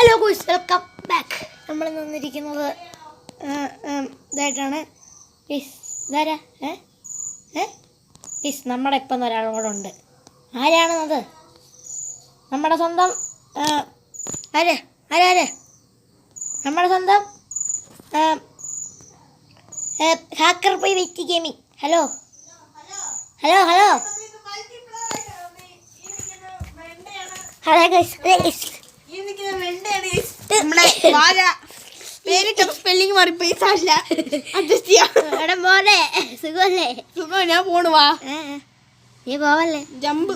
Hello goose, welcome back. നമ്മൾ നിന്നിരിക്കുന്നത് ഇതായിട്ടാണ്. ഇതാരാ? നമ്മുടെ ഇപ്പം ഒരാളും കൂടെ ഉണ്ട്. ആരാണത്? നമ്മുടെ സ്വന്തം ആര് നമ്മുടെ സ്വന്തം ഹാക്കർ ബൈ വെറ്റി gaming. Hello hello hello hello guys. Spelling മാറിപ്പോയി. അഡ്ജസ്റ്റ് ചെയ്യാം. മോനെ സുഖമല്ലേ? സുഖം. ഞാൻ പോണു. വാ, നീ പോവല്ലേ? ജമ്പ്.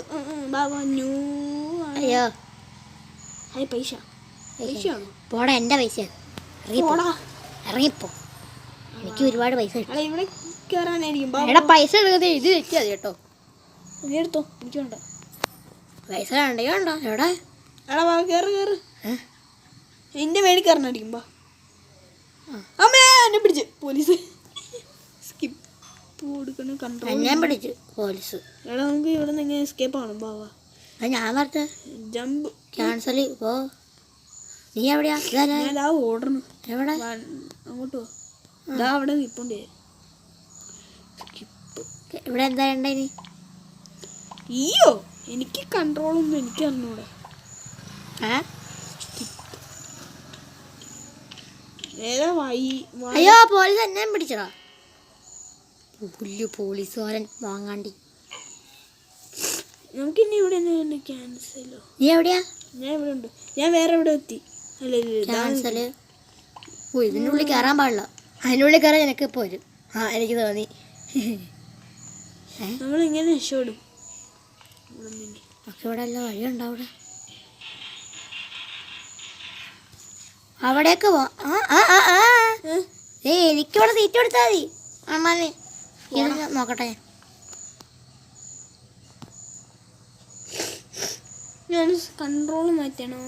അയ്യോ പൈസ പോടാ, എൻ്റെ പൈസ. ഇറങ്ങിപ്പോ, എനിക്ക് ഒരുപാട് പൈസ കിട്ടും. ഇവിടെ കയറാനായിരിക്കും. എടാ പൈസ എടുക്കാതെ ഇത് വെച്ചാൽ മതി കേട്ടോ. നീ എടുത്തോ, എനിക്കുണ്ട് പൈസ. വേണ്ടോ എവിടെ? എടാ വാ, കയറ്. എന്റെ മേടിൽ കയറാനായിരിക്കും. അമ്മേ, എന്നെ പിടിച്ച് പോലീസ്. സ്കിപ്പ് കൊടുക്കണം. കൺട്രോൾ ഞാൻ പിടിച്ചു പോലീസ്. എടാ നമുക്ക് ഇവിടെ നിന്ന് എങ്ങനെ എസ്കേപ്പ് ആവണം? ബാവാ, ഞാൻ പറഞ്ഞ ജമ്പ് ക്യാൻസൽ. പോ. നീ എവിടെയാ? ഞാൻ ഓടണം. എവിടെ? അങ്ങോട്ട് പോ. ഇതാ അവിടെ നിൽപ്പുണ്ട്. ഇവിടെ എന്താ ഉണ്ടായിനി? ഈയോ, എനിക്ക് കൺട്രോളൊന്നും എനിക്ക് അറിഞ്ഞൂടെ. അയ്യോ പോലീസ് എന്നെ പിടിച്ചടാ. പോലീസുകാരൻ വാങ്ങാണ്ടി. നമുക്കിനി ഇവിടെ ക്യാൻസലോ? നീ എവിടെയാ? ഞാൻ ഇവിടെ ഉണ്ട്. ഞാൻ വേറെ എവിടെ എത്തി. ക്യാൻസല്. ഓ, ഇതിൻ്റെ ഉള്ളിൽ കയറാൻ പാടില്ല. അതിനുള്ളിൽ കയറാൻ എനിക്ക് പോരും. എനിക്ക് തോന്നി. നമ്മളിങ്ങനെ രക്ഷപ്പെടും. ഒക്കെ ഇവിടെ എല്ലാം വഴിയുണ്ടോ? അവിടേക്ക് പോ. എനിക്കിവിടെ സീറ്റ് കൊടുത്താൽ മതി. അമ്മാനെ നോക്കട്ടെ. ഞാൻ കൺട്രോൾ മാറ്റണോ?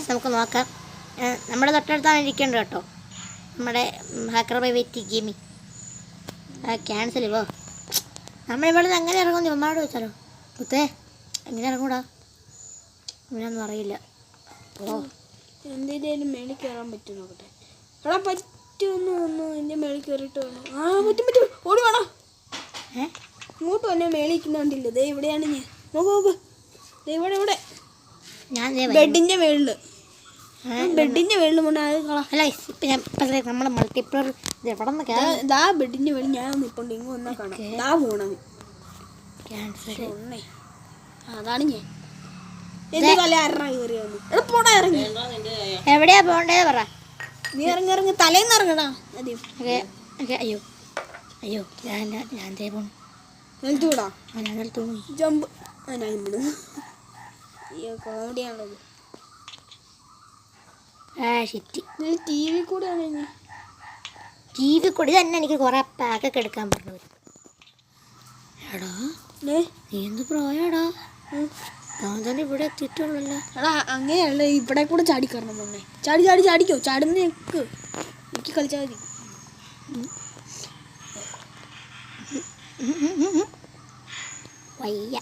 നമുക്ക് നോക്കാം. നമ്മുടെ തൊട്ടടുത്താണ് ഇരിക്കേണ്ടത് കേട്ടോ. നമ്മുടെ ഹാക്കർ ബൈ വെറ്റി ഗെയിമിംഗ്. ക്യാൻസൽ പോ. നമ്മളിവിടെ നിന്ന് എങ്ങനെ ഇറങ്ങുന്നു? അമ്മയോട് വെച്ചാലോ? കുത്തേ എങ്ങനെ ഇറങ്ങൂടാ? ഇങ്ങനെയൊന്നും അറിയില്ല. എന്തിനും മേളിൽ കയറാൻ പറ്റും നോക്കട്ടെ. എടാ പറ്റുമെന്ന് വന്നു. എൻ്റെ മേളിൽ കയറിയിട്ട് വേണം. പറ്റും. ഓടി വേണം. ഇങ്ങോട്ട് വന്നെ മേളിൽ ഇരിക്കുന്നുണ്ടില്ല. ദേ ഇവിടെയാണ് ഞാൻ. നോക്ക്. ഇവിടെ ഞാൻ ബെഡിൻ്റെ മേളിൽ. ബെഡിൻ്റെ മേളിൽ കൊണ്ട് അത് നമ്മുടെ മൾട്ടിപ്ലർ ദാ ബെഡിൻ്റെ മേളിൽ ഞാൻ നിൽപ്പുണ്ട്. ഇങ്ങ് വന്നാൽ കാണാം. ദാ പോണം. അതാണ് ഞാൻ. എന്റെ തല ഇറങ്ങി. എവിടെയാ പോണ്ടേ പറ. നീ ഇറങ്ങി തലേന്ന് ഇറങ്ങടാ. അയ്യോ ഞാൻ പോണു. നിലത്തൂടാ. ജമ്പ്. കോമഡിയാണത്. ടി വി കൂടെയാണ്. ടി വി കൂടി തന്നെ എനിക്ക് കുറെ പാക്കൊക്കെ എടുക്കാൻ പറഞ്ഞു. എടാ നീ എന്ത് പ്രായടാ? ഞാൻ തന്നെ ഇവിടെ എത്തിയിട്ടുള്ളല്ലോ. എടാ അങ്ങനെയല്ല, ഇവിടെ കൂടെ ചാടിക്കറണം. മോനെ ചാടിക്കോ. ചാടുന്ന നിൽക്ക്. എനിക്ക് കളിച്ചാൽ മതി. വയ്യ.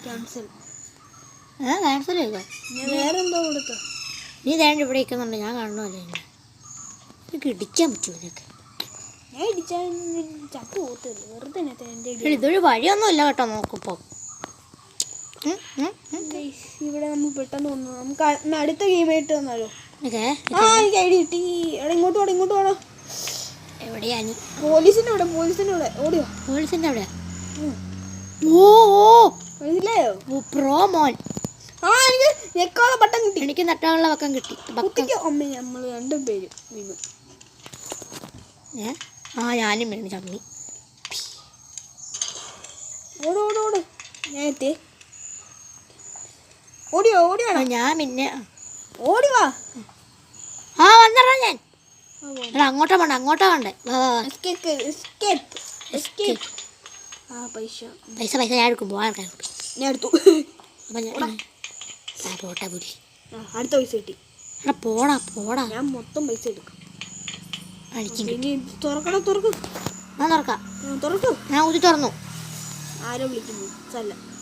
ക്യാൻസൽ ചെയ്തോ? ഞാൻ വേറെ എന്തോ കൊടുക്കാം. നീ തേണ്ട ഇവിടെ ഇരിക്കുന്നുണ്ട്. ഞാൻ കാണണമല്ലോ. എനിക്ക് ഇടിക്കാൻ പറ്റുമോ? ഇതൊക്കെ ഞാൻ ഇടിച്ചാൽ ചപ്പ് പോകത്തില്ല. വെറുതെ ഇതൊരു വഴിയൊന്നുമില്ല കേട്ടോ. നോക്കിപ്പോ ഇവിടെ നമ്മൾ പെട്ടെന്ന് വന്നു. നമുക്ക് അടുത്ത ഗെയിമായിട്ട് വന്നാലോ? എനിക്ക് ഐഡിയ കിട്ടി. എടാ ഇങ്ങോട്ട് വേണം. എവിടെയാ നീ? പോലീസിന്റെ ഇവിടെ ഓടിയോ? പോലീസിന്റെ അവിടെ? മനസ്സിലായോ? പ്രോ മോൻ. എനിക്ക് ഞെക്കാതെ ബട്ടൺ കിട്ടി. എനിക്ക് നെട്ടാനുള്ള പക്കം കിട്ടി. അമ്മ നമ്മൾ രണ്ടും പേര് വീണു. ഞാനും വീണു. ചമ്മി. ഓട്. ഞാൻ എത്തി. ഓടിയോ? ഞാൻ പിന്നെ ഓടിവാ. വന്നടാ ഞാൻ. അങ്ങോട്ടാ പോണ്ടേ. പൈസ ഞാൻ എടുക്കും. ഞാൻ എടുത്തു. പോട്ടെ പുലി. അടുത്ത പൈസ കിട്ടി. പോടാ. ഞാൻ മൊത്തം പൈസ എടുക്കും. തുറക്കാം. ഞാൻ ഊതി തുറന്നു. ആരോ വിളിക്കുന്നു.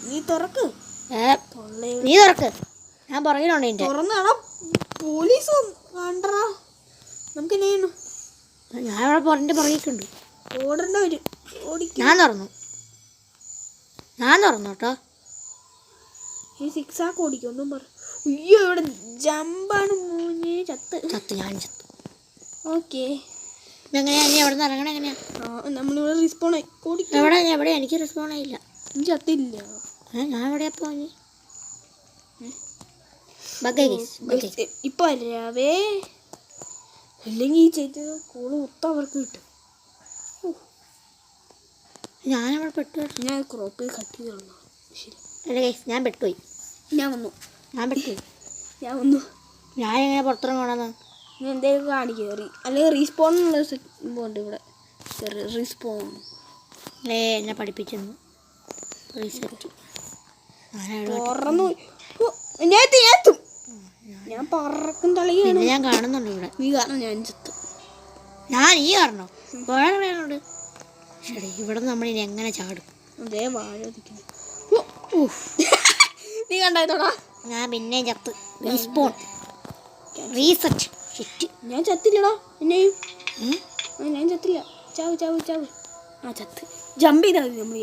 നീ തുറക്ക്. നീ തുറക്ക്. ഞാൻ പുറകിലുണ്ട് എൻ്റെ. തുറന്നാണോ പോലീസ് കണ്ടറാ? നമുക്ക് എന്നാ ചെയ്യണം? ഞാൻ ഇവിടെ എൻ്റെ പുറകിലുണ്ട്. ഓടേണ്ട വരും. ഓടിക്കും. ഞാൻ തുറന്നു കേട്ടോ. ഈ സിക്സ് ആക്ക് ഓടിക്കും. ഒന്നും പറ. അയ്യോ ഇവിടെ ജമ്പാണ് മൂഞ്ഞേ. ചത്ത്. ഞാൻ ചത്തു. ഓക്കെ. ഇതെങ്ങനെയാ നീ എവിടെ നിന്ന് ഇറങ്ങണേ? എങ്ങനെയാ നമ്മളിവിടെ റിസ്പോൺ ആയി ഓടിക്കും. എവിടെ എനിക്ക് റെസ്പോൺ ആയില്ല. നീ ചത്തില്ല. ഞാൻ എവിടെയാ പോയി? ഇപ്പൊ വരാവേ. അല്ലെങ്കിൽ ഈ ചെയ്ത കോള് മൊത്തം അവർക്ക് കിട്ടും. ഞാനവിടെ പെട്ടു. ഞാൻ ക്രോപ്പ് കട്ട് ചെയ്തോളൂ. ശരി. അല്ല ഗൈസ്, ഞാൻ പെട്ടുപോയി. ഞാൻ വന്നു. ഞാൻ എങ്ങനെ പുറത്തിറങ്ങണമെന്ന് ഞാൻ എന്തെങ്കിലും കാണിക്കുക. അല്ലെങ്കിൽ റീസ്പോൺ എന്നുള്ള സംഭവമുണ്ട് ഇവിടെ. റീസ്പോൺ എന്നെ പഠിപ്പിച്ചെന്നു. റീസെറ്റ് ഞാൻ പറക്കും തളിയാണ്. ഞാൻ കാണുന്നുണ്ട് ഇവിടെ. നീ കാരണം ഞാൻ ചത്തു. ഞാൻ ഈ കാരണോ? വേറെ പറയാനുണ്ട്. ശരി, ഇവിടെ നമ്മൾ ഇനി എങ്ങനെ ചാടും? അതേ വാഴ നീ കണ്ടായിത്തോടാ. ഞാൻ പിന്നെയും ചത്ത്. Respawn reset. ഞാൻ ചത്തില്ലടാ. എന്നെയും ഞാൻ ചത്തില്ല. ചാവ് ചത്ത്. ജമ്പ് ചെയ്താൽ മതി. നമ്മൾ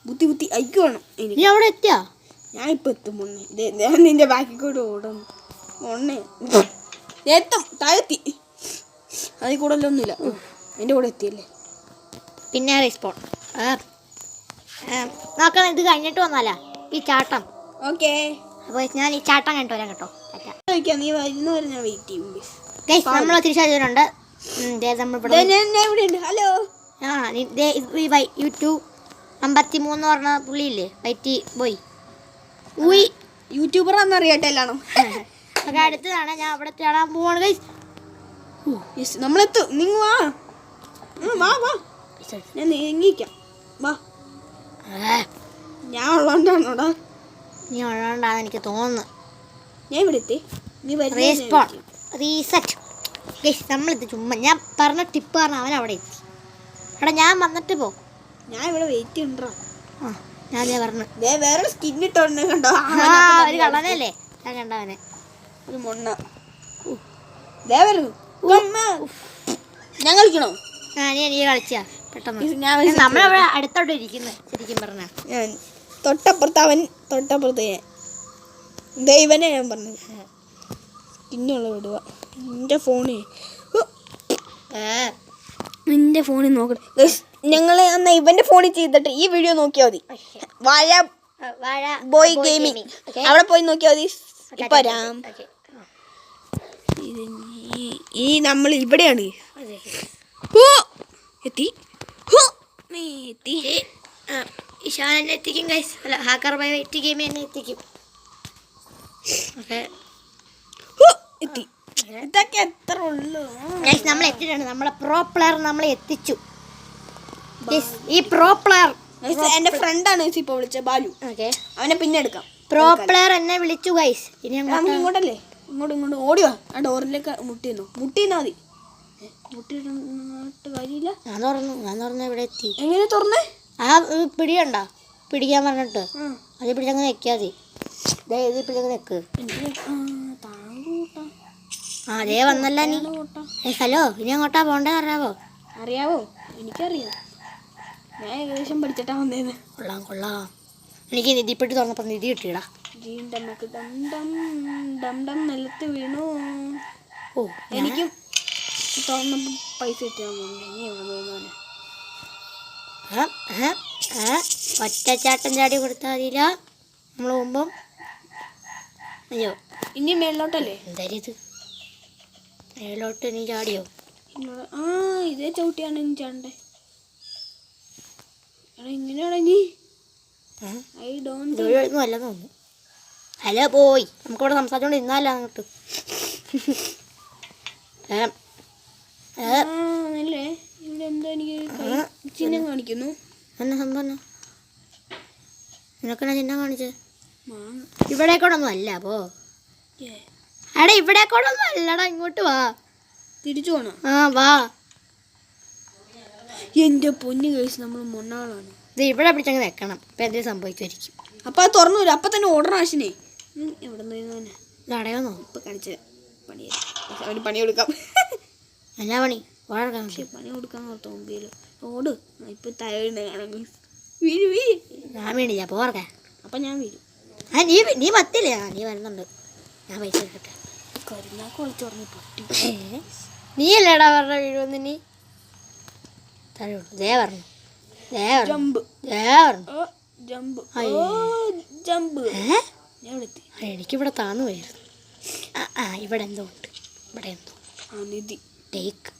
ബുദ്ധി ഐക്യം വേണം. നീ അവിടെ എത്തിയാ? ഞാൻ ഇപ്പൊ എത്തും മുന്നേ. ഞാൻ നിന്റെ ബാക്കിൽ കൂടെ ഓടുന്നു. മുന്നേ എത്തും. താഴെത്തി. അതിൽ കൂടെ ഒന്നുമില്ല. എൻ്റെ കൂടെ എത്തിയല്ലേ. പിന്നെ റീസ്പോൺ നോക്കണം. ഇത് കഴിഞ്ഞിട്ട് വന്നാലാ ഈ ചാട്ടം. ഓക്കെ. അപ്പോൾ ഞാൻ ഈ ചാട്ടം കഴിഞ്ഞിട്ട് വരാം കേട്ടോ. നീ വരുന്നവരെ ഞാൻ വെയിറ്റ് ചെയ്യും. നമ്മൾ തിരിച്ചറിഞ്ഞിട്ടുണ്ട്. ഹലോ. യൂട്യൂബ് 53 പറഞ്ഞ പുള്ളിയില്ലേ, വൈറ്റി ബോയ്. യൂട്യൂബർ എന്നറിയട്ടെ എല്ലാണോ. ഒക്കെ അടുത്തതാണ്. ഞാൻ അവിടെ ചാടാൻ പോവാണ് ഗൈസ്. നമ്മളെത്തും. നിങ്ങൾ വാ. ഞാൻ നീങ്ങിക്കാം. വാ. ഞാൻ ഉള്ളതുകൊണ്ടാണോടാ? നീ ഉള്ളതുകൊണ്ടാണ് എനിക്ക് തോന്നുന്നു. ഞാൻ ഇവിടെ എത്തി. നീ റീസ്പോൺ റീസെറ്റ് ഗൈസ്. നമ്മളിത് ചുമ്മാ ഞാൻ പറഞ്ഞ ടിപ്പ് പറഞ്ഞ അവൻ അവിടെ എത്തി. എടാ ഞാൻ വന്നിട്ട് പോ. ഞാൻ ഇവിടെ വെയിറ്റ് ചെയ്യണ്ടാ. ഞാൻ പറഞ്ഞു വേറെ സ്കിൻ ഇട്ടോണ്ട് കണ്ടോ? ഒരു കള്ളനല്ലേ ഞാൻ കണ്ടവനെ. ഒരു മൊണ്ണ ഞാൻ കളിക്കണോ? നീ കളിച്ചാ പെട്ടെന്ന്. നമ്മളവിടെ അടുത്തോട്ട് ഇരിക്കുന്നത് ശരിക്കും പറഞ്ഞ. ഞാൻ തൊട്ടപ്പുറത്ത് അവൻ തൊട്ടപ്പുറത്ത് ഞാൻ ദൈവനെ ഞാൻ പറഞ്ഞു സ്കിന്നുള്ള വിടുക. നിന്റെ ഫോണിൽ നോക്കട്ടെ. ഞങ്ങൾ അന്ന് ഇവന്റെ ഫോണിൽ ചെയ്തിട്ട് ഈ വീഡിയോ നോക്കിയാൽ മതി. വാഴ ബോയ് ഗെയിമിംഗ് അവിടെ പോയി നോക്കിയാൽ മതി. ഇപ്പൊ രാം ഈ നമ്മൾ ഇവിടെയാണ്. എത്തി ഇഷാനെ എത്തിക്കും ഗൈസ്. അല്ല, ഹാക്കർ ബൈ വൈറ്റി ഗെയിമിംഗ് എന്നെ എത്തിക്കും. എത്തി. ഇതൊക്കെ എത്ര ഉള്ളു. നമ്മൾ എത്തിയിട്ടുണ്ട്. നമ്മളെ പ്രോ പ്ലെയർ നമ്മളെ എത്തിച്ചു. ഈ പ്രോ പ്ലെയർ എന്റെ ഫ്രണ്ടാണ് ഇപ്പൊ വിളിച്ചത്, ബാലു. അവനെ പിന്നെ എടുക്കാം. പ്രോ പ്ലെയർ എന്നെ വിളിച്ചു ഗൈസ്. ഇനി ഇങ്ങോട്ടല്ലേ? ഇങ്ങോട്ട് ഓടിയോ. ആ ഡോറിലേക്ക് മുട്ടിയെന്നോ മതി. മുട്ടിട്ട് കാര്യമില്ല. ഞാൻ തുറന്നു ഇവിടെ എത്തി. എങ്ങനെ തുറന്നേ? ആ പിടിയണ്ട പിടിക്കാൻ പറഞ്ഞിട്ട് അത് പിടിച്ചങ്ങ് വെക്കാതെ. ഇത് പിടിച്ചങ്ങ് വെക്ക്. അതേ വന്നല്ല നീ. ഹലോ, ഇനി അങ്ങോട്ടാ പോണ്ടേ അറിയാവോ? എനിക്കറിയാം. ഞാൻ ഏകദേശം പഠിച്ചിട്ടാ വന്നേന്ന്. കൊള്ളാം. എനിക്ക് നിധിപ്പെട്ടി തുറന്നപ്പോ നിധി കിട്ടിയടാ. നിലത്ത് വീണു. എനിക്കും തുറന്നപ്പോ പൈസ കിട്ടിയാ. ഒറ്റച്ചാട്ടം ചാടി കൊടുത്താൽ മതിയില്ല. നമ്മൾ പോകുമ്പം അയ്യോ ഇനി മേളിലോട്ടല്ലേ? എന്തായാലും ഇത് മേളിലോട്ട് നീ ചാടിയോ? ഇതേ ചവിട്ടിയാണ് ഇനി ചാടണ്ടേ. ഇങ്ങനെയാണോ നീ? ഒന്നും അല്ലെന്ന് തോന്നുന്നു. ഹലോ പോയി, നമുക്കിവിടെ സംസാരിച്ചോണ്ട് ഇന്നല്ല അങ്ങോട്ട്. ഇവിടെ എന്തോ എനിക്ക് ചിഹ്നം കാണിക്കുന്നു. എന്നാ സംഭവം? നിനക്കെന്നാ ചിഹ്നം കാണിച്ചത്? ഇവിടേക്കോടൊന്നും അല്ല. പോ. എടാ ഇവിടേക്കോടൊന്നും അല്ലടാ, ഇങ്ങോട്ട് വാ. തിരിച്ചു പോണോ? വാ. എന്റെ പൊന്നു കേസ്, നമ്മൾ മൊണ്ണാളാണ്. ഇത് ഇവിടെ പിടിച്ചങ്ങ് വെക്കണം. ഇപ്പം എന്തെങ്കിലും സംഭവിക്കുമായിരിക്കും. അപ്പം അത് തുറന്നു വരും. അപ്പം തന്നെ ഓടണം ആശിനെ. എവിടെ നിന്ന് ഇത് അടയോന്നോ? ഇപ്പം കാണിച്ച പണി അവന് പണി കൊടുക്കാം. എന്നാ പണി? ഓടാൻ പക്ഷെ പണി കൊടുക്കാൻ ഓർത്ത മുമ്പിൽ ഓട്. ഇപ്പം തലയിടുന്ന കാണാൻ വീഴ് വീഴ്. ഞാൻ വേണ്ടില്ല പോർക്കെ. അപ്പം ഞാൻ വീഴും. ആ നീ പത്തില്ലേ? നീ വരുന്നുണ്ട്, ഞാൻ പൈസ എടുക്കട്ടെ. കരുനാക്ക് വിളിച്ചു പറഞ്ഞു പൊട്ടി. നീ അല്ലേടാ പറഞ്ഞ വീഴുവന്ന്? നീ തരുള്ളൂ. ദേ പറഞ്ഞു ജമ്പ് ജമ്പ് ജമ്പ്. ഞാൻ എത്തി. എനിക്കിവിടെ താന്നു പോയിരുന്നു. ഇവിടെ എന്തോ ഉണ്ട്, ഇവിടെ എന്തോ നിധി ടേക്ക്